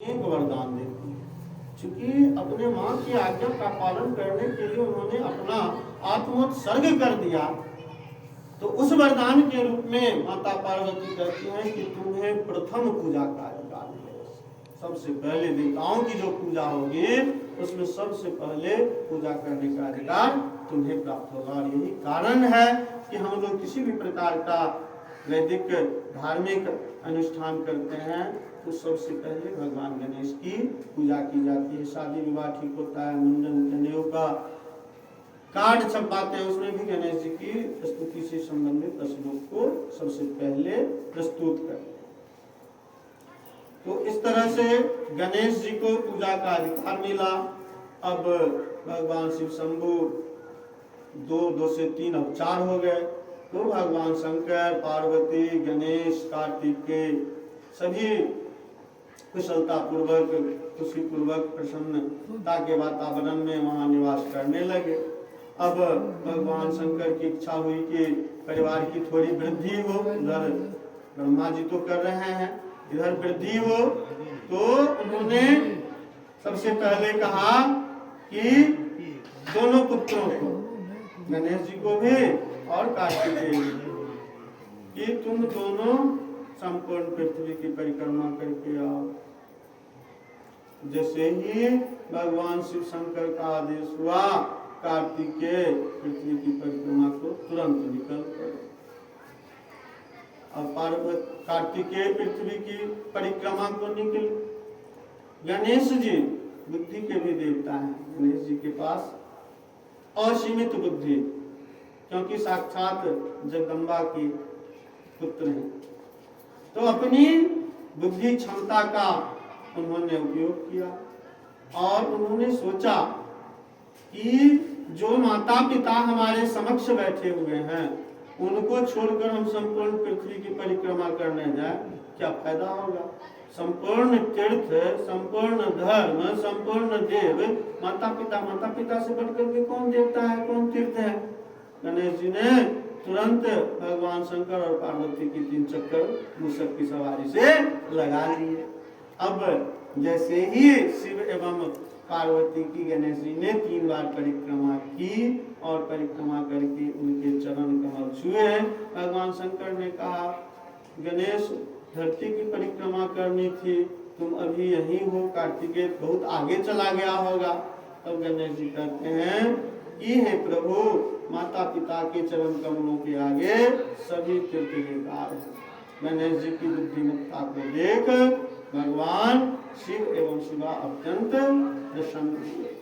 एक वरदान देती है। चूंकि अपने माँ की आज्ञा का पालन करने के लिए उन्होंने अपना आत्मोत्सर्ग कर दिया, तो उस वरदान के रूप में माता पार्वती कहती हैं कि तुम्हें प्रथम पूजा का अधिकार मिलेगा। सबसे पहले देवताओं की जो पूजा होगी उसमें सबसे पहले पूजा करने का अधिकार तुम्हें प्राप्त होगा। और यही कारण है कि हम लोग किसी भी प्रकार का वैदिक धार्मिक अनुष्ठान करते हैं तो सबसे पहले भगवान गणेश की पूजा की जाती है। शादी विवाह ठीक होता है, मुंडन जनेऊ का कार्ड छपवाते हैं, उसमें भी गणेश जी की स्तुति से संबंधित श्लोक को सबसे पहले प्रस्तुत करते हैं। तो इस तरह से गणेश जी को पूजा का अधिकार मिला। अब भगवान शिव शंभु 2 से 3 अब 4 हो गए। तो भगवान शंकर, पार्वती, गणेश, कार्तिकेय सभी कुशलता पूर्वक, खुशी पूर्वक, प्रसन्नता के वातावरण में वहां निवास करने लगे। अब भगवान शंकर की इच्छा हुई कि परिवार की थोड़ी वृद्धि हो। उधर ब्रह्मा जी तो कर रहे हैं, इधर वृद्धि हो, तो उन्होंने सबसे पहले कहा कि दोनों पुत्रों को, गणेश जी को भी और कार्तिकेय जी को, कि तुम दोनों संपूर्ण पृथ्वी की परिक्रमा करके आओ। जैसे ही भगवान शिव शंकर का आदेश हुआ, कार्तिकेय पृथ्वी की परिक्रमा को तुरंत निकल पड़े। अब कार्तिकेय पृथ्वी की परिक्रमा को निकले। गणेश जी बुद्धि के भी देवता हैं। गणेश जी के पास असीमित बुद्धि, क्योंकि साक्षात जगदम्बा की पुत्र हैं। तो अपनी बुद्धि क्षमता का उन्होंने उपयोग किया और उन्होंने सोचा कि जो माता पिता हमारे समक्ष बैठे हुए हैं उनको छोड़कर हम संपूर्ण पृथ्वी की परिक्रमा करने जाए, क्या फायदा होगा। संपूर्ण तीर्थ, संपूर्ण धर्म, संपूर्ण देव माता पिता से बढ़कर के कौन देवता है, कौन तीर्थ है। गणेश जी ने तुरंत भगवान शंकर और पार्वती की 3 चक्कर मूषक की सवारी से लगा लिए। अब जैसे ही शिव एवं पार्वती की गणेश जी ने 3 बार परिक्रमा की और परिक्रमा करके उनके चरण कमल छुए, भगवान शंकर ने कहा, गणेश धरती की परिक्रमा करनी थी, तुम अभी यहीं हो, कार्तिकेय बहुत आगे चला गया होगा। तब गणेश जी कहते हैं कि हे प्रभु, माता पिता के चरण कमलों के आगे सभी तीर्थ बेकार है। गणेश जी की बुद्धिमत्ता को देख भगवान शिव एवं शिवा अत्यंत प्रसन्न हुए।